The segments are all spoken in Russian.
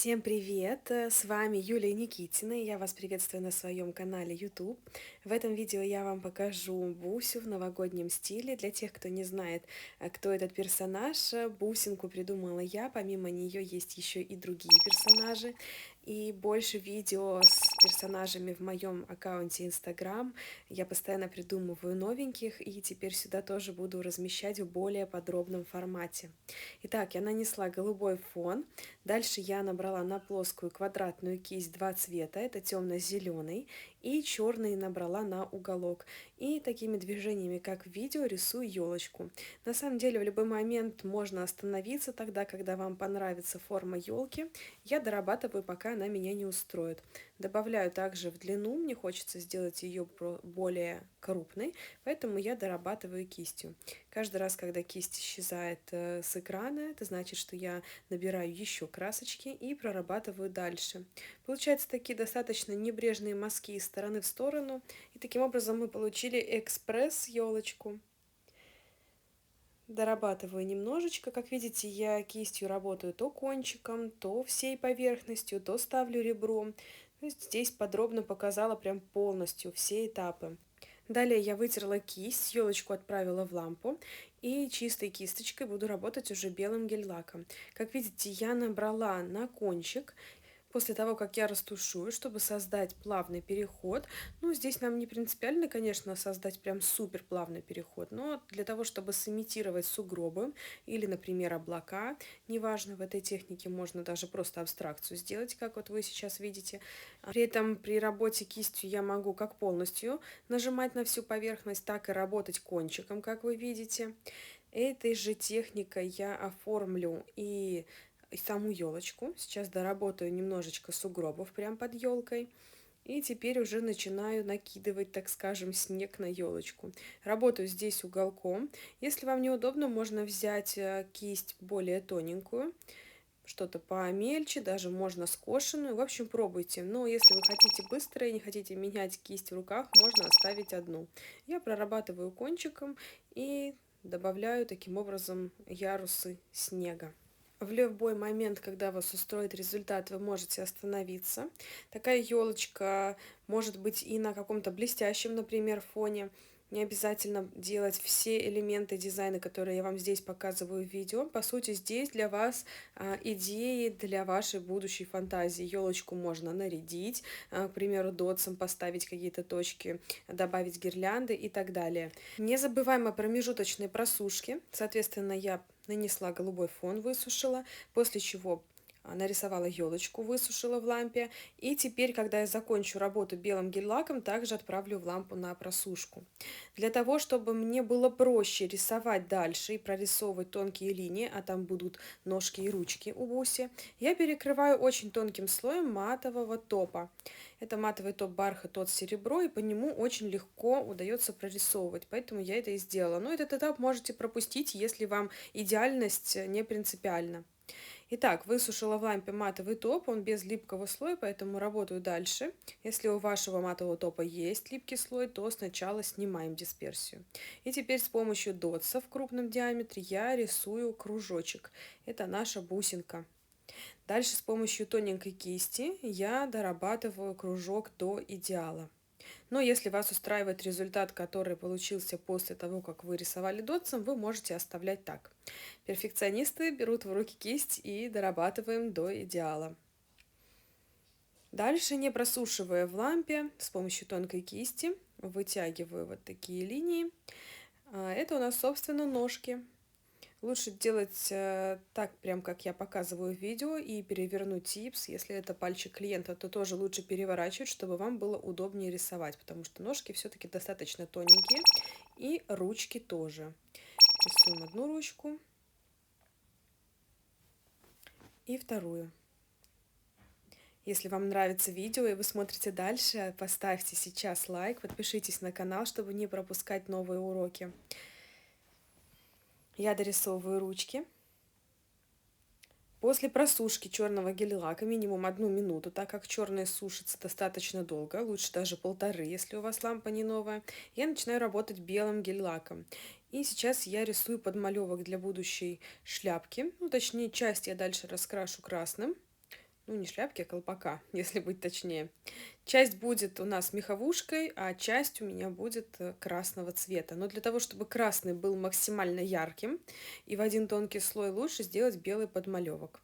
Всем привет! С вами Юлия Никитина, и я вас приветствую на своем канале YouTube. В этом видео я вам покажу бусю в новогоднем стиле. Для тех, кто не знает, кто этот персонаж, бусинку придумала я. Помимо нее есть еще и другие персонажи. И больше видео с персонажами в моем аккаунте Instagram. Я постоянно придумываю новеньких, и теперь сюда тоже буду размещать в более подробном формате. Итак, я нанесла голубой фон. Дальше я набрала на плоскую квадратную кисть два цвета, это темно-зеленый, и черный набрала на уголок. И такими движениями, как в видео, рисую елочку. На самом деле, в любой момент можно остановиться тогда, когда вам понравится форма елки. Я дорабатываю, пока она меня не устроит. Добавляю также в длину, мне хочется сделать ее более крупной, поэтому я дорабатываю кистью. Каждый раз, когда кисть исчезает с экрана, это значит, что я набираю еще красочки и прорабатываю дальше. Получаются такие достаточно небрежные мазки из стороны в сторону, и таким образом мы получили экспресс-елочку. Дорабатываю немножечко. Как видите, я кистью работаю то кончиком, то всей поверхностью, то ставлю ребром. То есть здесь подробно показала прям полностью все этапы. Далее я вытерла кисть, елочку отправила в лампу и чистой кисточкой буду работать уже белым гель-лаком. Как видите, я набрала на кончик. После того, как я растушую, чтобы создать плавный переход, ну, здесь нам не принципиально, конечно, создать прям супер плавный переход, но для того, чтобы сымитировать сугробы или, например, облака, неважно, в этой технике можно даже просто абстракцию сделать, как вот вы сейчас видите. При этом при работе кистью я могу как полностью нажимать на всю поверхность, так и работать кончиком, как вы видите. Этой же техникой я оформлю и саму елочку. Сейчас доработаю немножечко сугробов прям под елкой. И теперь уже начинаю накидывать, так скажем, снег на елочку. Работаю здесь уголком. Если вам неудобно, можно взять кисть более тоненькую, что-то помельче, даже можно скошенную. В общем, пробуйте. Но если вы хотите быстро и не хотите менять кисть в руках, можно оставить одну. Я прорабатываю кончиком и добавляю таким образом ярусы снега. В любой момент, когда вас устроит результат, вы можете остановиться. Такая елочка может быть и на каком-то блестящем, например, фоне. Не обязательно делать все элементы дизайна, которые я вам здесь показываю в видео. По сути, здесь для вас идеи для вашей будущей фантазии. Елочку можно нарядить, к примеру, дотсом поставить какие-то точки, добавить гирлянды и так далее. Не забываем о промежуточной просушке. Соответственно, я нанесла голубой фон, высушила, после чего нарисовала елочку, высушила в лампе. И теперь, когда я закончу работу белым гель-лаком, также отправлю в лампу на просушку. Для того, чтобы мне было проще рисовать дальше и прорисовывать тонкие линии, а там будут ножки и ручки у буси, я перекрываю очень тонким слоем матового топа. Это матовый топ бархат от серебро, и по нему очень легко удается прорисовывать, поэтому я это и сделала. Но этот этап можете пропустить, если вам идеальность не принципиальна. Итак, высушила в лампе матовый топ, он без липкого слоя, поэтому работаю дальше. Если у вашего матового топа есть липкий слой, то сначала снимаем дисперсию. И теперь с помощью дотса в крупном диаметре я рисую кружочек. Это наша бусинка. Дальше с помощью тоненькой кисти я дорабатываю кружок до идеала. Но если вас устраивает результат, который получился после того, как вы рисовали дотсом, вы можете оставлять так. Перфекционисты берут в руки кисть и дорабатываем до идеала. Дальше, не просушивая в лампе, с помощью тонкой кисти вытягиваю вот такие линии. Это у нас, собственно, ножки. Лучше делать так, прям как я показываю в видео, и перевернуть типс. Если это пальчик клиента, то тоже лучше переворачивать, чтобы вам было удобнее рисовать, потому что ножки все-таки достаточно тоненькие, и ручки тоже. Рисуем одну ручку и вторую. Если вам нравится видео и вы смотрите дальше, поставьте сейчас лайк, подпишитесь на канал, чтобы не пропускать новые уроки. Я дорисовываю ручки. После просушки черного гель-лака минимум 1 минуту, так как черный сушится достаточно долго, лучше даже 1,5, если у вас лампа не новая, я начинаю работать белым гель-лаком. И сейчас я рисую подмалевок для будущей шляпки, ну точнее часть я дальше раскрашу красным, Ну, не шляпки, а колпака, если быть точнее. Часть будет у нас меховушкой, а часть у меня будет красного цвета. Но для того, чтобы красный был максимально ярким и в один тонкий слой, лучше сделать белый подмалевок.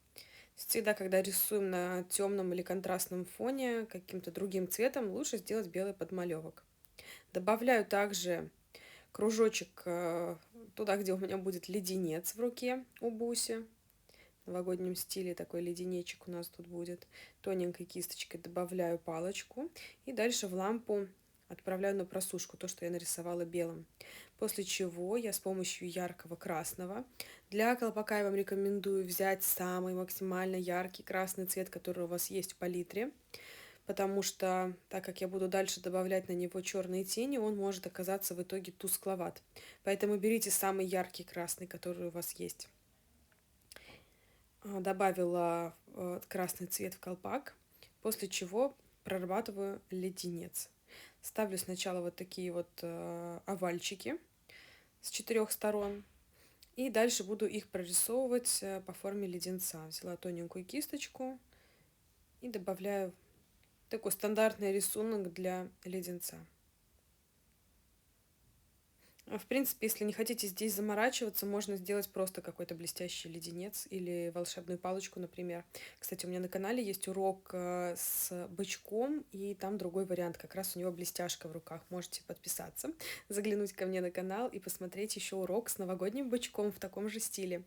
Всегда, когда рисуем на темном или контрастном фоне каким-то другим цветом, лучше сделать белый подмалевок. Добавляю также кружочек туда, где у меня будет леденец в руке у Буси. В новогоднем стиле такой леденечек у нас тут будет. Тоненькой кисточкой добавляю палочку и дальше в лампу отправляю на просушку то, что я нарисовала белым. После чего я с помощью яркого красного, для колпака я вам рекомендую взять самый максимально яркий красный цвет, который у вас есть в палитре, потому что, так как я буду дальше добавлять на него черные тени, он может оказаться в итоге тускловат. Поэтому берите самый яркий красный, который у вас есть. Добавила красный цвет в колпак, после чего прорабатываю леденец. Ставлю сначала вот такие вот овальчики с 4 сторон, и дальше буду их прорисовывать по форме леденца. Взяла тоненькую кисточку и добавляю такой стандартный рисунок для леденца. В принципе, если не хотите здесь заморачиваться, можно сделать просто какой-то блестящий леденец или волшебную палочку, например. Кстати, у меня на канале есть урок с бычком, и там другой вариант. Как раз у него блестяшка в руках. Можете подписаться, заглянуть ко мне на канал и посмотреть еще урок с новогодним бычком в таком же стиле.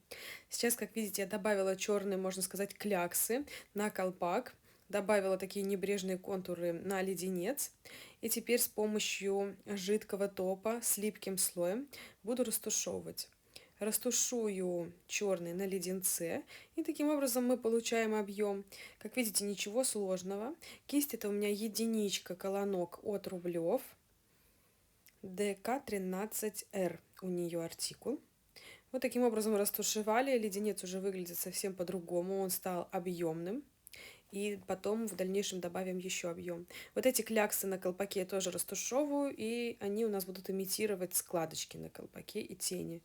Сейчас, как видите, я добавила черные, можно сказать, кляксы на колпак. Добавила такие небрежные контуры на леденец. И теперь с помощью жидкого топа с липким слоем буду растушевывать. Растушую черный на леденце, и таким образом мы получаем объем. Как видите, ничего сложного. Кисть это у меня единичка колонок от Рублев. ДК13Р у нее артикул. Вот таким образом растушевали. Леденец уже выглядит совсем по-другому, он стал объемным. И потом в дальнейшем добавим еще объем. Вот эти кляксы на колпаке я тоже растушевываю, и они у нас будут имитировать складочки на колпаке и тени.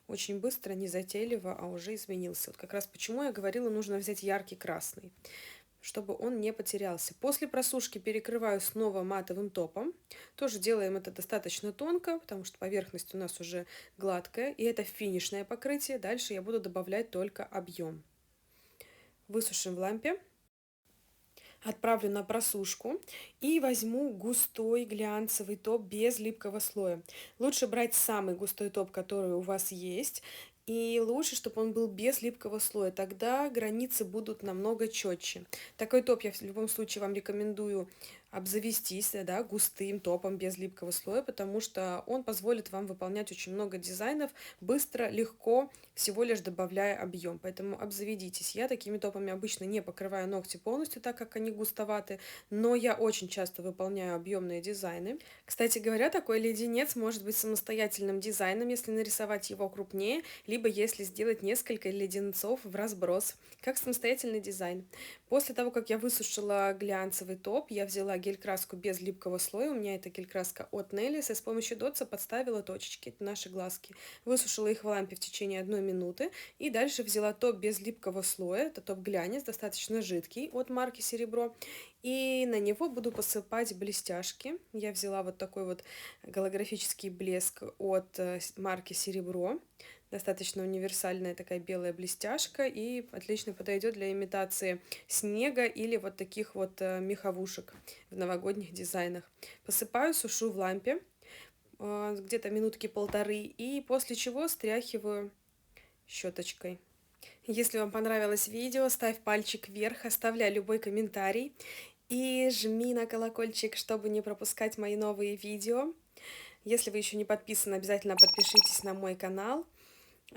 Очень быстро, не затейливо, а уже изменился. Вот как раз почему я говорила, нужно взять яркий красный, чтобы он не потерялся. После просушки перекрываю снова матовым топом. Тоже делаем это достаточно тонко, потому что поверхность у нас уже гладкая, и это финишное покрытие. Дальше я буду добавлять только объем. Высушим в лампе. Отправлю на просушку и возьму густой глянцевый топ без липкого слоя. Лучше брать самый густой топ, который у вас есть, и лучше, чтобы он был без липкого слоя, тогда границы будут намного четче. Такой топ я в любом случае вам рекомендую обзавестись, да, густым топом без липкого слоя, потому что он позволит вам выполнять очень много дизайнов быстро, легко, всего лишь добавляя объем. Поэтому обзаведитесь. Я такими топами обычно не покрываю ногти полностью, так как они густоваты, но я очень часто выполняю объемные дизайны. Кстати говоря, такой леденец может быть самостоятельным дизайном, если нарисовать его крупнее, либо если сделать несколько леденцов в разброс, как самостоятельный дизайн. После того, как я высушила глянцевый топ, я взяла гель-краску без липкого слоя, у меня это гель-краска от Nellys, и с помощью дотса подставила точечки, это наши глазки. Высушила их в лампе в течение 1 минуты, и дальше взяла топ без липкого слоя, это топ-глянец, достаточно жидкий, от марки Серебро, и на него буду посыпать блестяшки. Я взяла вот такой вот голографический блеск от марки Серебро. Достаточно универсальная такая белая блестяшка и отлично подойдет для имитации снега или вот таких вот меховушек в новогодних дизайнах. Посыпаю, сушу в лампе где-то минутки полторы, и после чего стряхиваю щеточкой. Если вам понравилось видео, ставь пальчик вверх, оставляй любой комментарий и жми на колокольчик, чтобы не пропускать мои новые видео. Если вы еще не подписаны, обязательно подпишитесь на мой канал.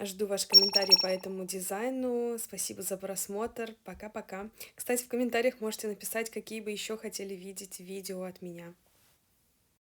Жду ваш комментарий по этому дизайну. Спасибо за просмотр. Пока-пока. Кстати, в комментариях можете написать, какие бы еще хотели видеть видео от меня.